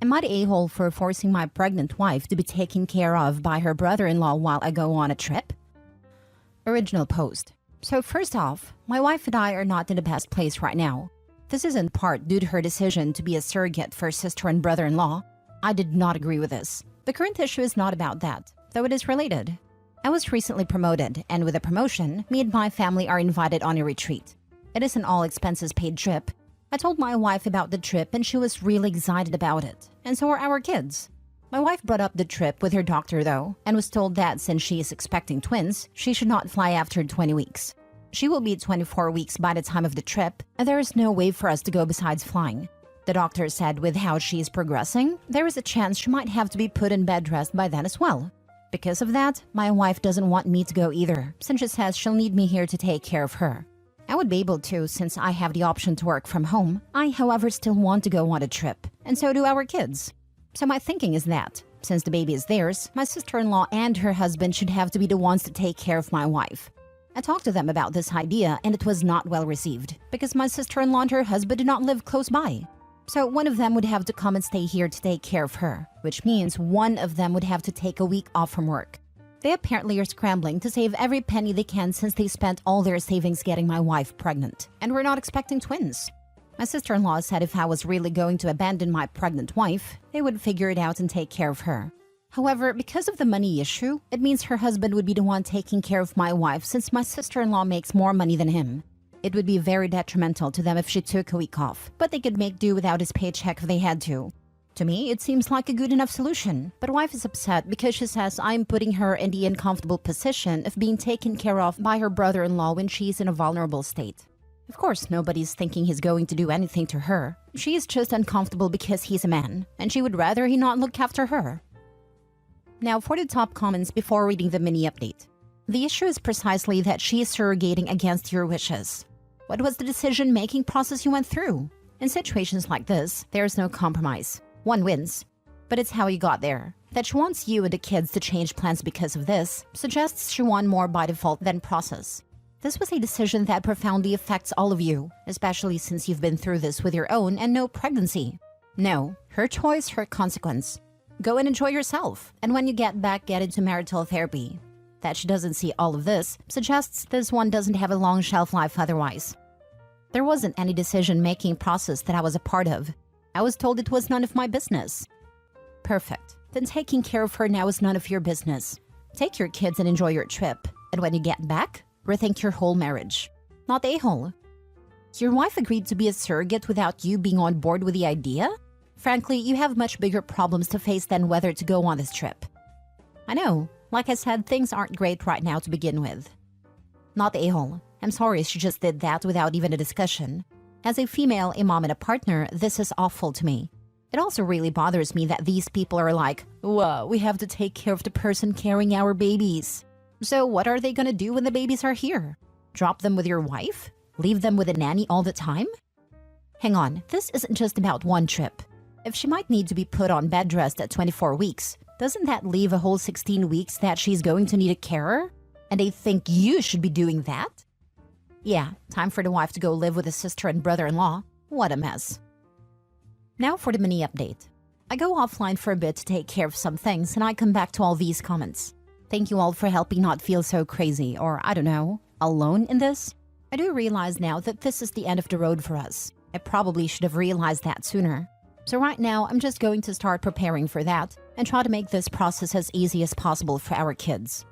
Am I the a-hole for forcing my pregnant wife to be taken care of by her brother-in-law while I go on a trip? Original post. So first off, my wife and I are not in the best place right now. This is in part due to her decision to be a surrogate for sister and brother-in-law. I did not agree with this. The current issue is not about that, though it is related. I was recently promoted, and with a promotion, me and my family are invited on a retreat. It is an all-expenses-paid trip. I told my wife about the trip and she was really excited about it, and so are our kids. My wife brought up the trip with her doctor though, and was told that since she is expecting twins, she should not fly after 20 weeks. She will be 24 weeks by the time of the trip, and there is no way for us to go besides flying. The doctor said with how she is progressing, there is a chance she might have to be put in bed rest by then as well. Because of that, my wife doesn't want me to go either, since she says she'll need me here to take care of her. I would be able to since I have the option to work from home. I, however, still want to go on a trip, and so do our kids. So my thinking is that, since the baby is theirs, my sister-in-law and her husband should have to be the ones to take care of my wife. I talked to them about this idea and it was not well received, because my sister-in-law and her husband do not live close by. So one of them would have to come and stay here to take care of her, which means one of them would have to take a week off from work. They apparently are scrambling to save every penny they can since they spent all their savings getting my wife pregnant, and we're not expecting twins. My sister-in-law said if I was really going to abandon my pregnant wife, they would figure it out and take care of her. However, because of the money issue, it means her husband would be the one taking care of my wife since my sister-in-law makes more money than him. It would be very detrimental to them if she took a week off, but they could make do without his paycheck if they had to. To me, it seems like a good enough solution, but wife is upset because she says I'm putting her in the uncomfortable position of being taken care of by her brother-in-law when she's in a vulnerable state. Of course, nobody's thinking he's going to do anything to her. She is just uncomfortable because he's a man, and she would rather he not look after her. Now for the top comments before reading the mini update. The issue is precisely that she is surrogating against your wishes. What was the decision-making process you went through? In situations like this, there is no compromise. One wins. But it's how you got there. That she wants you and the kids to change plans because of this suggests she won more by default than process. This was a decision that profoundly affects all of you, especially since you've been through this with your own and no pregnancy. No, her choice, her consequence. Go and enjoy yourself, and when you get back, get into marital therapy. That she doesn't see all of this suggests this one doesn't have a long shelf life otherwise. There wasn't any decision-making process that I was a part of. I was told it was none of my business. Perfect. Then taking care of her now is none of your business. Take your kids and enjoy your trip, and when you get back, rethink your whole marriage. Not a-hole. Your wife agreed to be a surrogate without you being on board with the idea? Frankly, you have much bigger problems to face than whether to go on this trip. I know. Like I said, things aren't great right now to begin with. Not a-hole. I'm sorry she just did that without even a discussion. As a female, a mom and a partner, this is awful to me. It also really bothers me that these people are like, "Whoa, we have to take care of the person carrying our babies." So what are they gonna do when the babies are here? Drop them with your wife? Leave them with a nanny all the time? Hang on, this isn't just about one trip. If she might need to be put on bed rest at 24 weeks, doesn't that leave a whole 16 weeks that she's going to need a carer? And they think you should be doing that? Yeah, time for the wife to go live with a sister and brother-in-law. What a mess. Now for the mini update. I go offline for a bit to take care of some things and I come back to all these comments. Thank you all for helping not feel so crazy or, I don't know, alone in this. I do realize now that this is the end of the road for us. I probably should have realized that sooner. So right now, I'm just going to start preparing for that and try to make this process as easy as possible for our kids.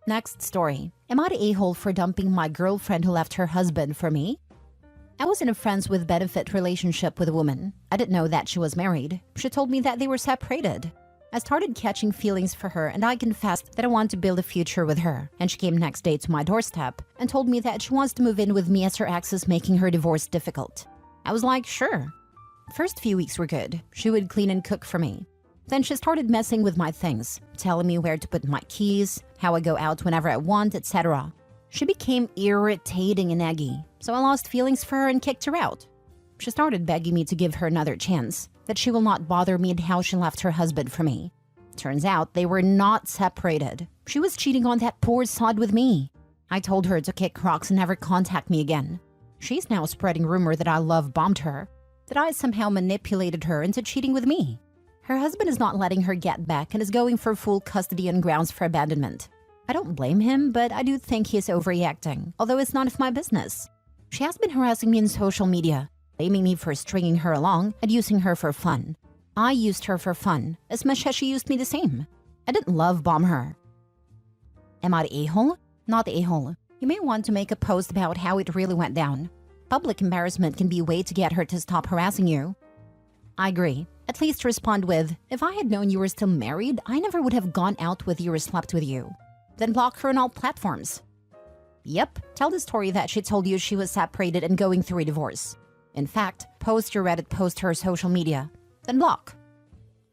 Next story. Am I the a-hole for dumping my girlfriend who left her husband for me? I was in a friends with benefit relationship with a woman. I didn't know that she was married. She told me that they were separated. I started catching feelings for her and I confessed that I want to build a future with her. And she came next day to my doorstep and told me that she wants to move in with me as her ex is making her divorce difficult. I was like, sure. First few weeks were good. She would clean and cook for me. Then she started messing with my things, telling me where to put my keys, how I go out whenever I want, etc. She became irritating and eggy, so I lost feelings for her and kicked her out. She started begging me to give her another chance, that she will not bother me and how she left her husband for me. Turns out they were not separated. She was cheating on that poor sod with me. I told her to kick rocks and never contact me again. She's now spreading rumor that I love bombed her. That I somehow manipulated her into cheating with me. Her husband is not letting her get back and is going for full custody on grounds for abandonment. I don't blame him, but I do think he's overreacting, although it's none of my business. She has been harassing me in social media, blaming me for stringing her along and using her for fun. I used her for fun, as much as she used me the same. I didn't love bomb her. Am I the a-hole? Not the a-hole. You may want to make a post about how it really went down. Public embarrassment can be a way to get her to stop harassing you. I agree. At least respond with, if I had known you were still married, I never would have gone out with you or slept with you. Then block her on all platforms. Yep, tell the story that she told you she was separated and going through a divorce. In fact, post your Reddit post to her social media. Then block.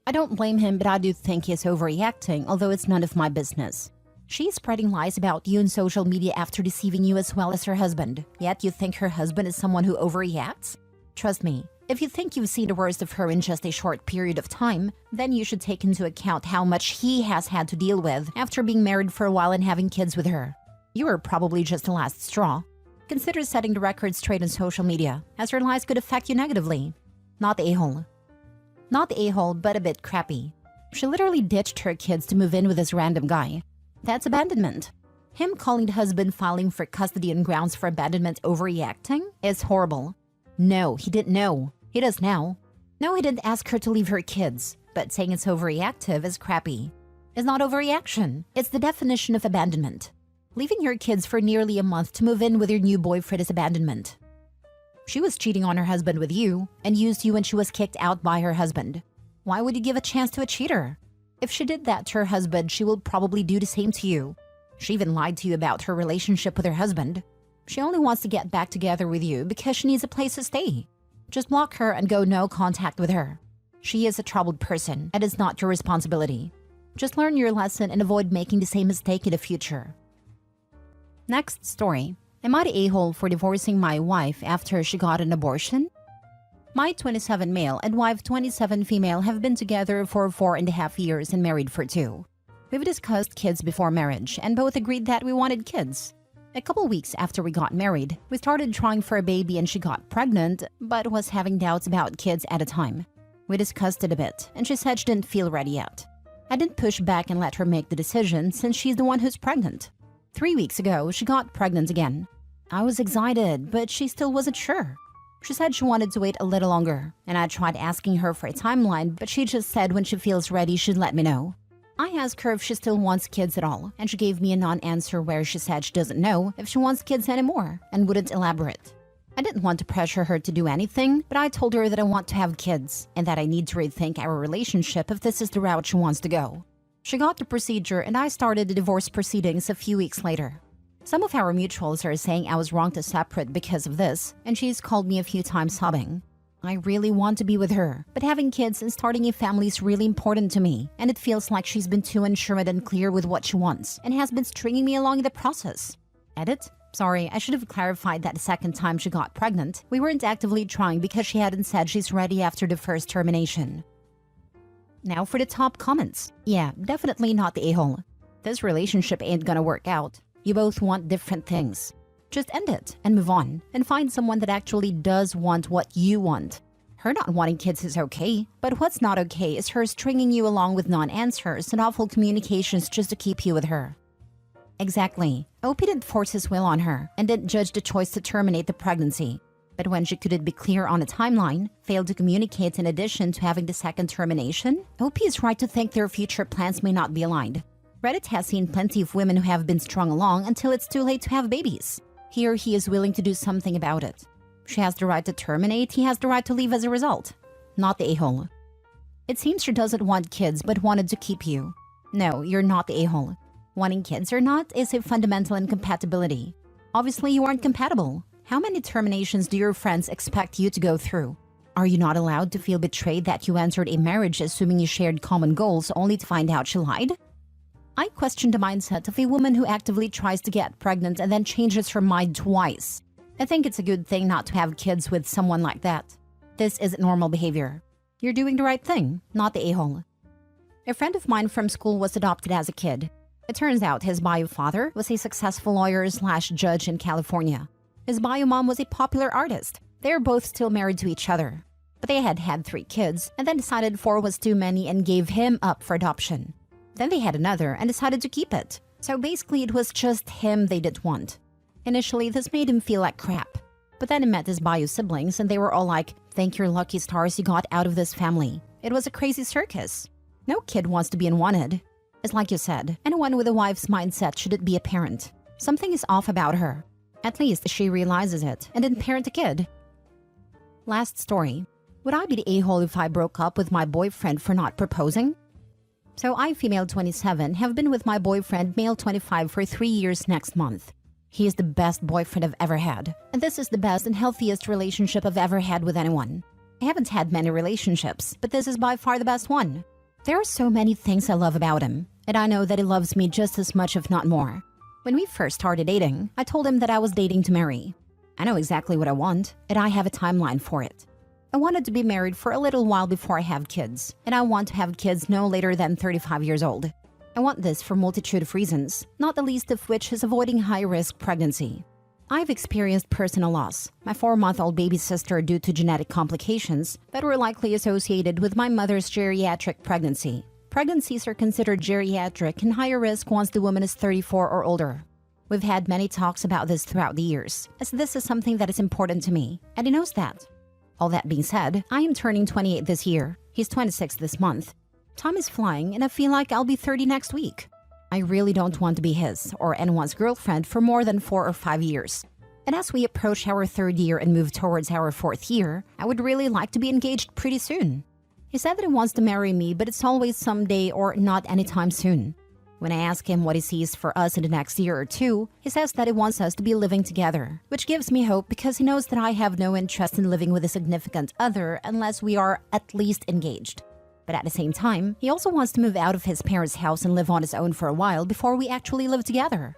I don't blame him, but I do think he's overreacting, although it's none of my business. She's spreading lies about you on social media after deceiving you as well as her husband. Yet you think her husband is someone who overreacts? Trust me, if you think you've seen the worst of her in just a short period of time, then you should take into account how much he has had to deal with after being married for a while and having kids with her. You are probably just the last straw. Consider setting the record straight on social media, as her lies could affect you negatively. Not the a-hole. Not the a-hole, but a bit crappy. She literally ditched her kids to move in with this random guy. That's abandonment. Him calling the husband filing for custody on grounds for abandonment overreacting is horrible. No, he didn't know. He does now. No, he didn't ask her to leave her kids, but saying it's overreactive is crappy. It's not overreaction. It's the definition of abandonment. Leaving your kids for nearly a month to move in with your new boyfriend is abandonment. She was cheating on her husband with you and used you when she was kicked out by her husband. Why would you give a chance to a cheater? If she did that to her husband, she will probably do the same to you. She even lied to you about her relationship with her husband. She only wants to get back together with you because she needs a place to stay. Just block her and go no contact with her. She is a troubled person and it's not your responsibility. Just learn your lesson and avoid making the same mistake in the future. Next story. Am I the a-hole for divorcing my wife after she got an abortion? My 27 male and wife 27 female have been together for 4.5 years and married for 2. We've discussed kids before marriage and both agreed that we wanted kids. A couple weeks after we got married, we started trying for a baby and she got pregnant, but was having doubts about kids at the time. We discussed it a bit and she said she didn't feel ready yet. I didn't push back and let her make the decision since she's the one who's pregnant. 3 weeks ago, she got pregnant again. I was excited, but she still wasn't sure. She said she wanted to wait a little longer, and I tried asking her for a timeline, but she just said when she feels ready, she'd let me know. I asked her if she still wants kids at all, and she gave me a non-answer where she said she doesn't know if she wants kids anymore and wouldn't elaborate. I didn't want to pressure her to do anything, but I told her that I want to have kids and that I need to rethink our relationship if this is the route she wants to go. She got the procedure and I started the divorce proceedings a few weeks later. Some of our mutuals are saying I was wrong to separate because of this, and she's called me a few times sobbing. I really want to be with her, but having kids and starting a family is really important to me, and it feels like she's been too unsure and unclear with what she wants and has been stringing me along in the process. Edit? Sorry, I should have clarified that the second time she got pregnant, we weren't actively trying because she hadn't said she's ready after the first termination. Now for the top comments. Yeah, definitely not the a-hole. This relationship ain't gonna work out. You both want different things. Just end it and move on and find someone that actually does want what you want. Her not wanting kids is okay, but what's not okay is her stringing you along with non-answers and awful communications just to keep you with her. Exactly. OP didn't force his will on her and didn't judge the choice to terminate the pregnancy. But when she couldn't be clear on a timeline, failed to communicate in addition to having the second termination, OP is right to think their future plans may not be aligned. Reddit has seen plenty of women who have been strung along until it's too late to have babies. Here he is willing to do something about it. She has the right to terminate, he has the right to leave as a result. Not the a-hole. It seems she doesn't want kids but wanted to keep you. No, you're not the a-hole. Wanting kids or not is a fundamental incompatibility. Obviously you aren't compatible. How many terminations do your friends expect you to go through? Are you not allowed to feel betrayed that you entered a marriage assuming you shared common goals only to find out she lied? I question the mindset of a woman who actively tries to get pregnant and then changes her mind twice. I think it's a good thing not to have kids with someone like that. This isn't normal behavior. You're doing the right thing, not the a-hole. A friend of mine from school was adopted as a kid. It turns out his bio father was a successful lawyer/judge in California. His bio mom was a popular artist. They are both still married to each other. But they had had 3 kids and then decided 4 was too many and gave him up for adoption. Then they had another and decided to keep it. So basically it was just him they didn't want. Initially, this made him feel like crap. But then he met his bio siblings and they were all like, "Thank your lucky stars you got out of this family." It was a crazy circus. No kid wants to be unwanted. It's like you said, anyone with a wife's mindset shouldn't be a parent. Something is off about her. At least she realizes it and didn't parent a kid. Last story. Would I be the a-hole if I broke up with my boyfriend for not proposing? So I, female 27, have been with my boyfriend, male 25, for 3 years next month. He is the best boyfriend I've ever had, and this is the best and healthiest relationship I've ever had with anyone. I haven't had many relationships, but this is by far the best one. There are so many things I love about him, and I know that he loves me just as much if not more. When we first started dating, I told him that I was dating to marry. I know exactly what I want, and I have a timeline for it. I wanted to be married for a little while before I have kids, and I want to have kids no later than 35 years old. I want this for a multitude of reasons, not the least of which is avoiding high-risk pregnancy. I've experienced personal loss, my 4-month-old baby sister due to genetic complications that were likely associated with my mother's geriatric pregnancy. Pregnancies are considered geriatric and higher risk once the woman is 34 or older. We've had many talks about this throughout the years, as this is something that is important to me, and he knows that. All that being said, I am turning 28 this year. He's 26 this month. Time is flying, and I feel like I'll be 30 next week. I really don't want to be his or anyone's girlfriend for more than 4 or 5 years. And as we approach our 3rd year and move towards our 4th year, I would really like to be engaged pretty soon. He said that he wants to marry me, but it's always someday or not anytime soon. When I ask him what he sees for us in the next year or 2, he says that he wants us to be living together, which gives me hope because he knows that I have no interest in living with a significant other unless we are at least engaged. But at the same time, he also wants to move out of his parents' house and live on his own for a while before we actually live together.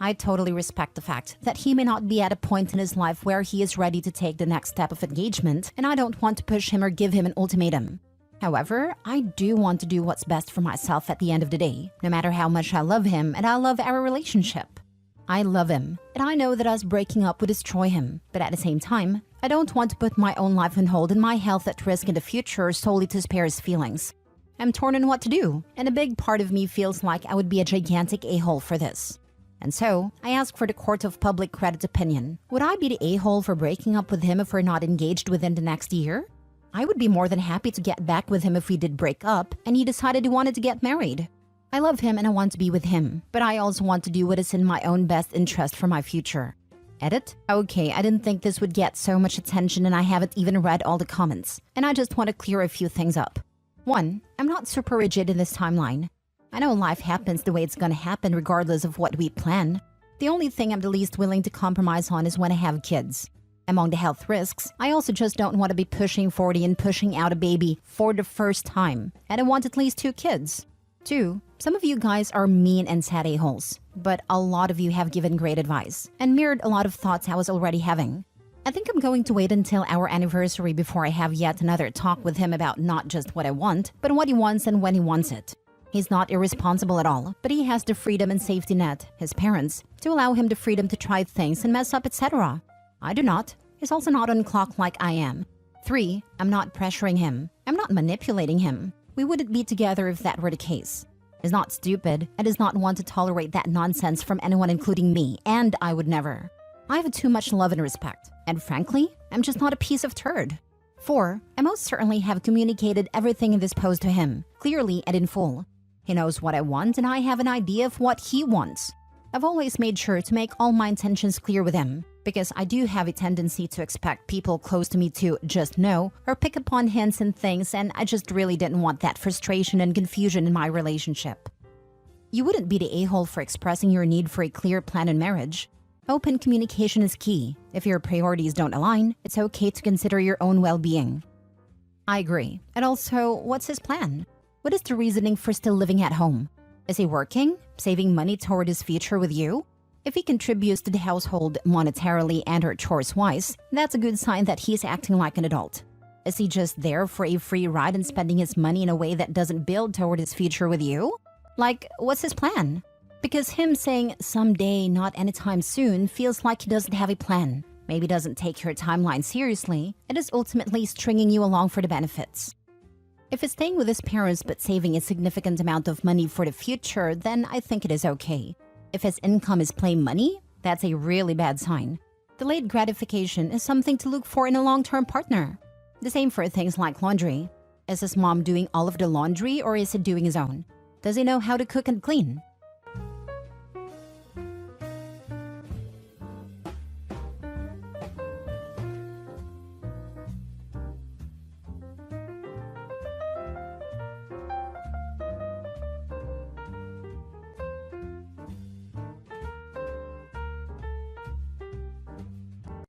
I totally respect the fact that he may not be at a point in his life where he is ready to take the next step of engagement, and I don't want to push him or give him an ultimatum. However, I do want to do what's best for myself at the end of the day, no matter how much I love him and I love our relationship. I love him, and I know that us breaking up would destroy him, but at the same time, I don't want to put my own life on hold and my health at risk in the future solely to spare his feelings. I'm torn on what to do, and a big part of me feels like I would be a gigantic a-hole for this. And so, I ask for the court of public credit's opinion. Would I be the a-hole for breaking up with him if we're not engaged within the next year? I would be more than happy to get back with him if we did break up and he decided he wanted to get married. I love him and I want to be with him, but I also want to do what is in my own best interest for my future. Edit? Okay, I didn't think this would get so much attention and I haven't even read all the comments, and I just want to clear a few things up. 1. I'm not super rigid in this timeline. I know life happens the way it's gonna happen regardless of what we plan. The only thing I'm the least willing to compromise on is when I have kids. Among the health risks, I also just don't want to be pushing 40 and pushing out a baby for the first time, and I want at least 2 kids. 2. Some of you guys are mean and sad a-holes, but a lot of you have given great advice and mirrored a lot of thoughts I was already having. I think I'm going to wait until our anniversary before I have yet another talk with him about not just what I want, but what he wants and when he wants it. He's not irresponsible at all, but he has the freedom and safety net, his parents, to allow him the freedom to try things and mess up, etc. I do not. He's also not on clock like I am. 3. I'm not pressuring him. I'm not manipulating him. We wouldn't be together if that were the case. He's not stupid and does not want to tolerate that nonsense from anyone including me, and I would never. I have too much love and respect, and frankly, I'm just not a piece of turd. 4. I most certainly have communicated everything in this post to him, clearly and in full. He knows what I want and I have an idea of what he wants. I've always made sure to make all my intentions clear with him, because I do have a tendency to expect people close to me to just know or pick up on hints and things, and I just really didn't want that frustration and confusion in my relationship. You wouldn't be the a-hole for expressing your need for a clear plan in marriage. Open communication is key. If your priorities don't align, it's okay to consider your own well-being. I agree. And also, what's his plan? What is the reasoning for still living at home? Is he working, saving money toward his future with you? If he contributes to the household monetarily and or chores-wise, that's a good sign that he's acting like an adult. Is he just there for a free ride and spending his money in a way that doesn't build toward his future with you? Like, what's his plan? Because him saying someday, not anytime soon, feels like he doesn't have a plan. maybe doesn't take your timeline seriously, it is ultimately stringing you along for the benefits. If it's staying with his parents but saving a significant amount of money for the future, then I think it is okay. If his income is plain money, that's a really bad sign. Delayed gratification is something to look for in a long-term partner. The same for things like laundry. Is his mom doing all of the laundry or is he doing his own? Does he know how to cook and clean?